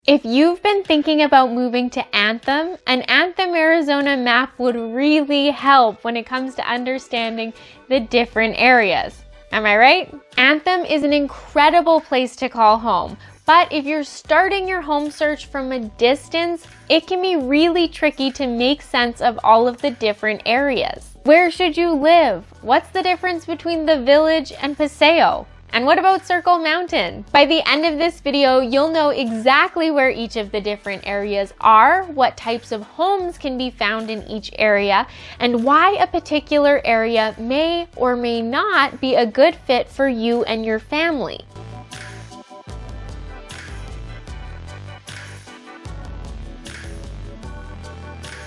If you've been thinking about moving to Anthem, an Anthem Arizona map would really help when it comes to understanding the different areas. Am I right? Anthem is an incredible place to call home, but if you're starting your home search from a distance, it can be really tricky to make sense of all of the different areas. Where should you live? What's the difference between the Village and Paseo? And what about Circle Mountain? By the end of this video, you'll know exactly where each of the different areas are, what types of homes can be found in each area, and why a particular area may or may not be a good fit for you and your family.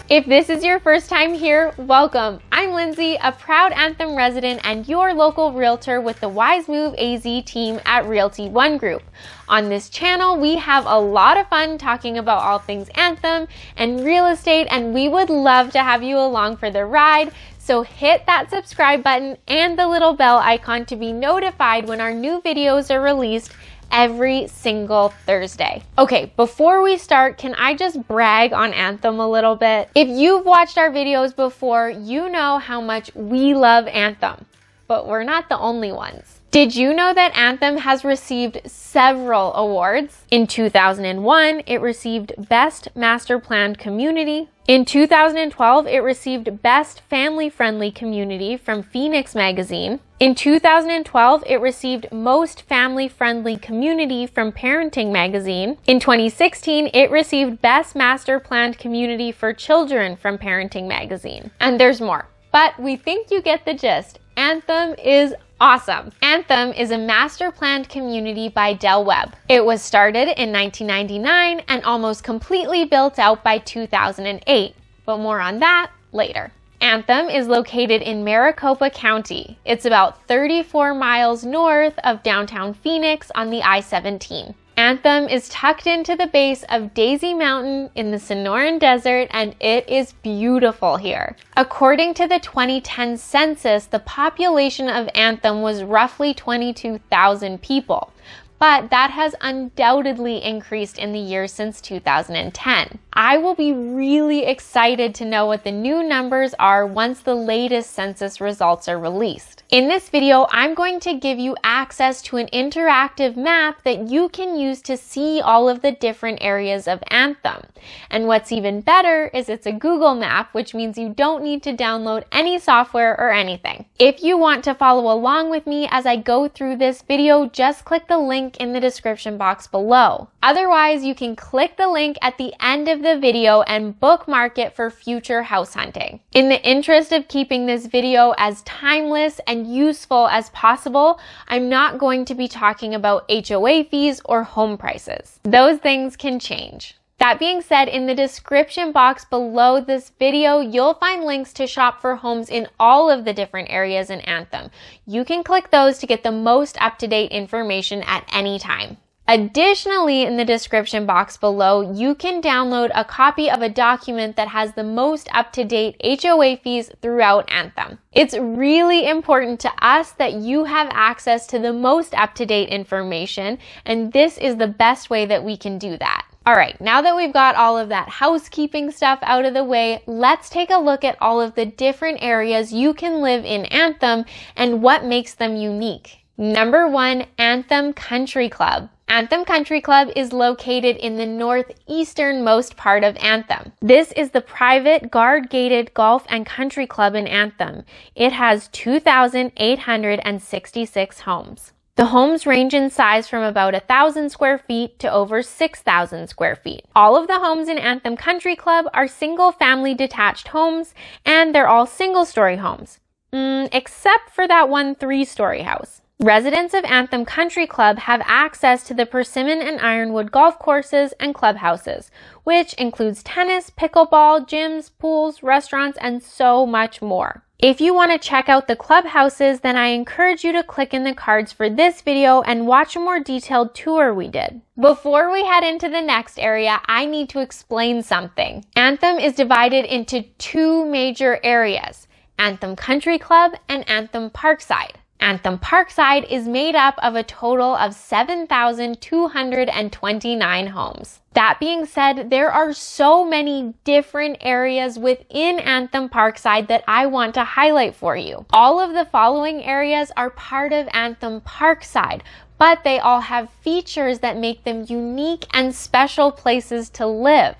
If this is your first time here, welcome. I'm Lindsay, a proud Anthem resident and your local realtor with the Wise Move AZ team at Realty One Group. On this channel, we have a lot of fun talking about all things Anthem and real estate, and we would love to have you along for the ride. So hit that subscribe button and the little bell icon to be notified when our new videos are released every single Thursday. Okay, before we start, can I just brag on Anthem a little bit? If you've watched our videos before, you know how much we love Anthem, but we're not the only ones. Did you know that Anthem has received several awards? In 2001, it received Best Master Planned Community. In 2012, it received Best Family-Friendly Community from Phoenix Magazine. In 2012, it received Most Family-Friendly Community from Parenting Magazine. In 2016, it received Best Master Planned Community for Children from Parenting Magazine. And there's more, but we think you get the gist. Anthem is awesome. Anthem is a master planned community by Del Webb. It was started in 1999 and almost completely built out by 2008, but more on that later. Anthem is located in Maricopa County. It's about 34 miles north of downtown Phoenix on the I-17. Anthem is tucked into the base of Daisy Mountain in the Sonoran Desert, and it is beautiful here. According to the 2010 census, the population of Anthem was roughly 22,000 people, but that has undoubtedly increased in the years since 2010. I will be really excited to know what the new numbers are once the latest census results are released. In this video, I'm going to give you access to an interactive map that you can use to see all of the different areas of Anthem. And what's even better is it's a Google map, which means you don't need to download any software or anything. If you want to follow along with me as I go through this video, just click the link in the description box below. Otherwise, you can click the link at the end of the video and bookmark it for future house hunting. In the interest of keeping this video as timeless and useful as possible, I'm not going to be talking about HOA fees or home prices. Those things can change. That being said, in the description box below this video, you'll find links to shop for homes in all of the different areas in Anthem. You can click those to get the most up-to-date information at any time. Additionally, in the description box below, you can download a copy of a document that has the most up-to-date HOA fees throughout Anthem. It's really important to us that you have access to the most up-to-date information, and this is the best way that we can do that. All right, now that we've got all of that housekeeping stuff out of the way, let's take a look at all of the different areas you can live in Anthem and what makes them unique. Number 1, Anthem Country Club. Anthem Country Club is located in the northeasternmost part of Anthem. This is the private guard-gated golf and country club in Anthem. It has 2,866 homes. The homes range in size from about 1,000 square feet to over 6,000 square feet. All of the homes in Anthem Country Club are single-family detached homes, and they're all single-story homes, except for that one 3-story house. Residents of Anthem Country Club have access to the Persimmon and Ironwood golf courses and clubhouses, which includes tennis, pickleball, gyms, pools, restaurants, and so much more. If you want to check out the clubhouses, then I encourage you to click in the cards for this video and watch a more detailed tour we did. Before we head into the next area, I need to explain something. Anthem is divided into 2 major areas, Anthem Country Club and Anthem Parkside. Anthem Parkside is made up of a total of 7,229 homes. That being said, there are so many different areas within Anthem Parkside that I want to highlight for you. All of the following areas are part of Anthem Parkside, but they all have features that make them unique and special places to live.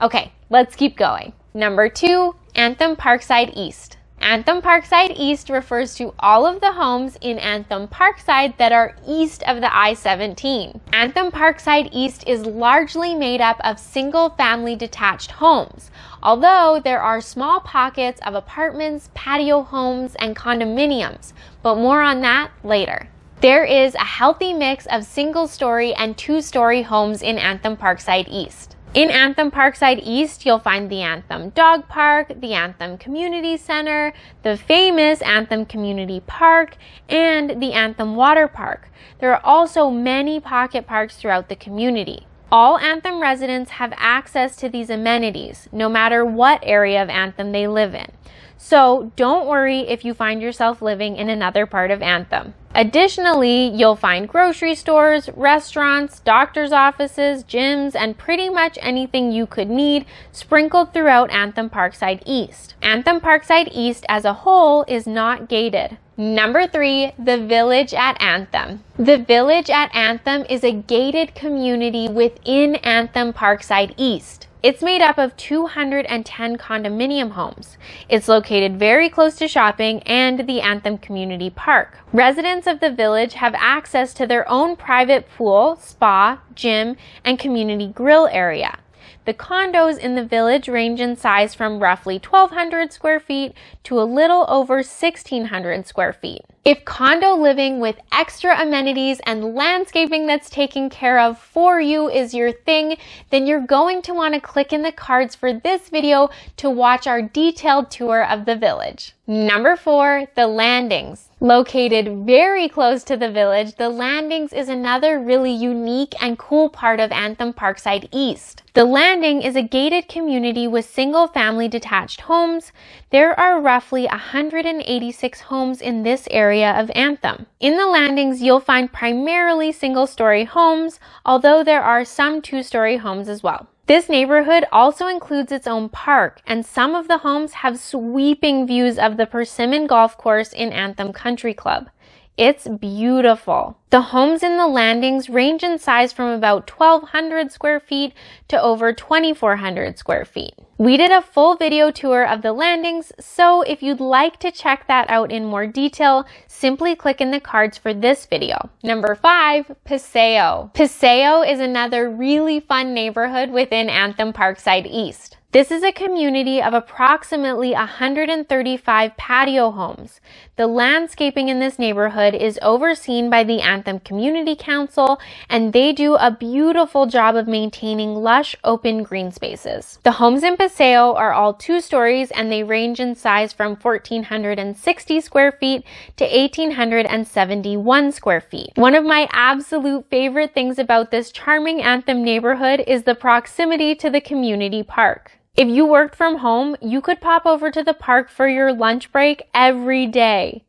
Okay, let's keep going. Number 2, Anthem Parkside East. Anthem Parkside East refers to all of the homes in Anthem Parkside that are east of the I-17. Anthem Parkside East is largely made up of single-family detached homes, although there are small pockets of apartments, patio homes, and condominiums, but more on that later. There is a healthy mix of single-story and two-story homes in Anthem Parkside East. In Anthem Parkside East, you'll find the Anthem Dog Park, the Anthem Community Center, the famous Anthem Community Park, and the Anthem Water Park. There are also many pocket parks throughout the community. All Anthem residents have access to these amenities, no matter what area of Anthem they live in. So don't worry if you find yourself living in another part of Anthem. Additionally, you'll find grocery stores, restaurants, doctor's offices, gyms, and pretty much anything you could need sprinkled throughout Anthem Parkside East. Anthem Parkside East as a whole is not gated. Number 3, the Village at Anthem. The Village at Anthem is a gated community within Anthem Parkside East. It's made up of 210 condominium homes. It's located very close to shopping and the Anthem Community Park. Residents of the village have access to their own private pool, spa, gym, and community grill area. The condos in the village range in size from roughly 1,200 square feet to a little over 1,600 square feet. If condo living with extra amenities and landscaping that's taken care of for you is your thing, then you're going to want to click in the cards for this video to watch our detailed tour of the village. Number 4, the Landings. Located very close to the village, the Landings is another really unique and cool part of Anthem Parkside East. The Landing is a gated community with single-family detached homes. There are roughly 186 homes in this area of Anthem. In the Landings, you'll find primarily single-story homes, although there are some two-story homes as well. This neighborhood also includes its own park, and some of the homes have sweeping views of the Persimmon Golf Course in Anthem Country Club. It's beautiful. The homes in the Landings range in size from about 1,200 square feet to over 2,400 square feet. We did a full video tour of the Landings, so if you'd like to check that out in more detail, simply click in the cards for this video. Number 5, Paseo. Paseo is another really fun neighborhood within Anthem Parkside East. This is a community of approximately 135 patio homes. The landscaping in this neighborhood is overseen by the Anthem Community Council, and they do a beautiful job of maintaining lush open green spaces. The homes in Paseo are all 2 stories, and they range in size from 1,460 square feet to 1,871 square feet. One of my absolute favorite things about this charming Anthem neighborhood is the proximity to the community park. If you worked from home, you could pop over to the park for your lunch break every day.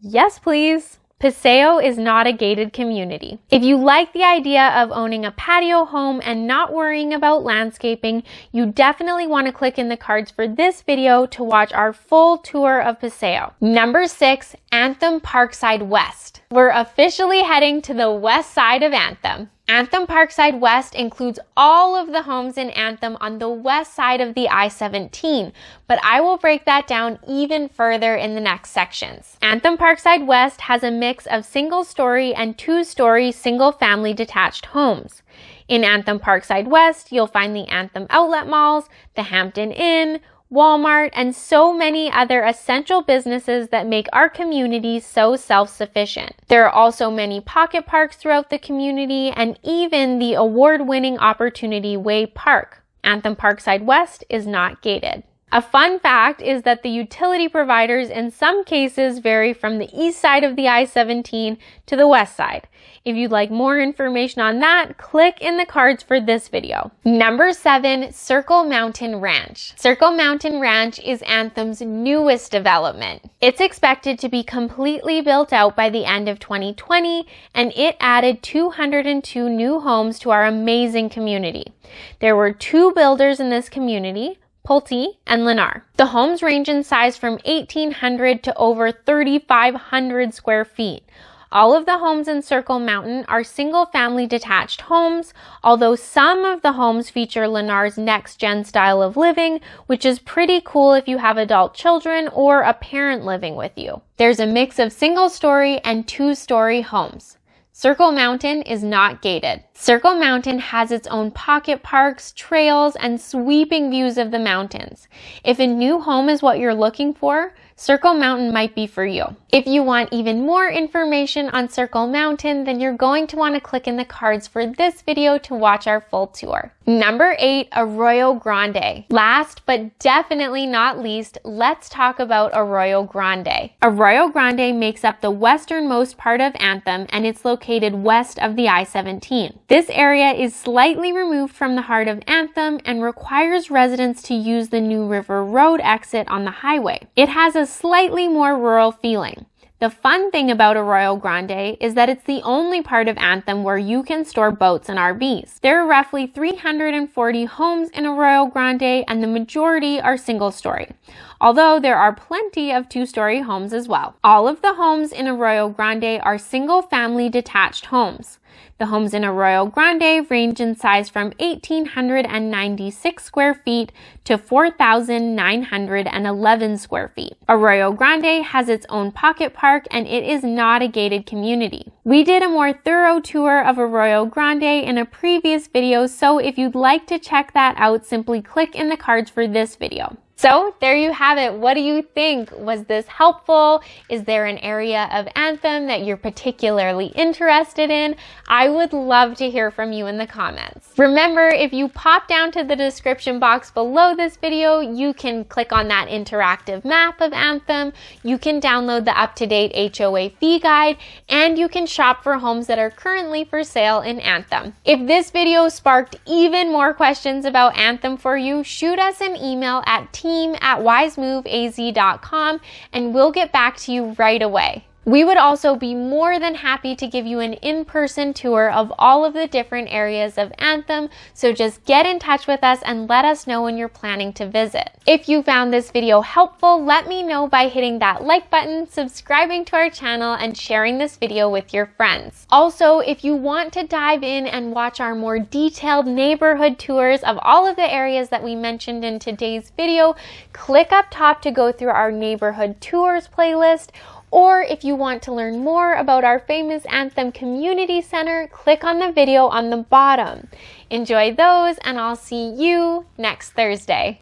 Yes, please. Paseo is not a gated community. If you like the idea of owning a patio home and not worrying about landscaping, you definitely want to click in the cards for this video to watch our full tour of Paseo. Number 6, Anthem Parkside West. We're officially heading to the west side of Anthem. Anthem Parkside West includes all of the homes in Anthem on the west side of the I-17, but I will break that down even further in the next sections. Anthem Parkside West has a mix of single-story and two-story single-family detached homes. In Anthem Parkside West, you'll find the Anthem outlet malls, the Hampton Inn, Walmart, and so many other essential businesses that make our community so self-sufficient. There are also many pocket parks throughout the community and even the award-winning Opportunity Way Park. Anthem Parkside West is not gated. A fun fact is that the utility providers in some cases vary from the east side of the I-17 to the west side. If you'd like more information on that, click in the cards for this video. Number 7, Circle Mountain Ranch. Circle Mountain Ranch is Anthem's newest development. It's expected to be completely built out by the end of 2020, and it added 202 new homes to our amazing community. There were 2 builders in this community, Pulte and Lennar. The homes range in size from 1,800 to over 3,500 square feet. All of the homes in Circle Mountain are single-family detached homes, although some of the homes feature Lennar's next-gen style of living, which is pretty cool if you have adult children or a parent living with you. There's a mix of single-story and 2-story homes. Circle Mountain is not gated. Circle Mountain has its own pocket parks, trails, and sweeping views of the mountains. If a new home is what you're looking for, Circle Mountain might be for you. If you want even more information on Circle Mountain, then you're going to want to click in the cards for this video to watch our full tour. Number 8, Arroyo Grande. Last but definitely not least, let's talk about Arroyo Grande. Arroyo Grande makes up the westernmost part of Anthem, and it's located west of the I-17. This area is slightly removed from the heart of Anthem and requires residents to use the New River Road exit on the highway. It has a slightly more rural feeling. The fun thing about Arroyo Grande is that it's the only part of Anthem where you can store boats and RVs. There are roughly 340 homes in Arroyo Grande, and the majority are single-story, although there are plenty of 2-story homes as well. All of the homes in Arroyo Grande are single-family detached homes. The homes in Arroyo Grande range in size from 1,896 square feet to 4,911 square feet. Arroyo Grande has its own pocket park, and it is not a gated community. We did a more thorough tour of Arroyo Grande in a previous video, so if you'd like to check that out, simply click in the cards for this video. So there you have it. What do you think? Was this helpful? Is there an area of Anthem that you're particularly interested in? I would love to hear from you in the comments. Remember, if you pop down to the description box below this video, you can click on that interactive map of Anthem, you can download the up-to-date HOA fee guide, and you can shop for homes that are currently for sale in Anthem. If this video sparked even more questions about Anthem for you, shoot us an email at team@wisemoveaz.com and we'll get back to you right away. We would also be more than happy to give you an in-person tour of all of the different areas of Anthem, so just get in touch with us and let us know when you're planning to visit. If you found this video helpful, let me know by hitting that like button, subscribing to our channel, and sharing this video with your friends. Also, if you want to dive in and watch our more detailed neighborhood tours of all of the areas that we mentioned in today's video, click up top to go through our neighborhood tours playlist. Or if you want to learn more about our famous Anthem Community Center, click on the video on the bottom. Enjoy those, and I'll see you next Thursday.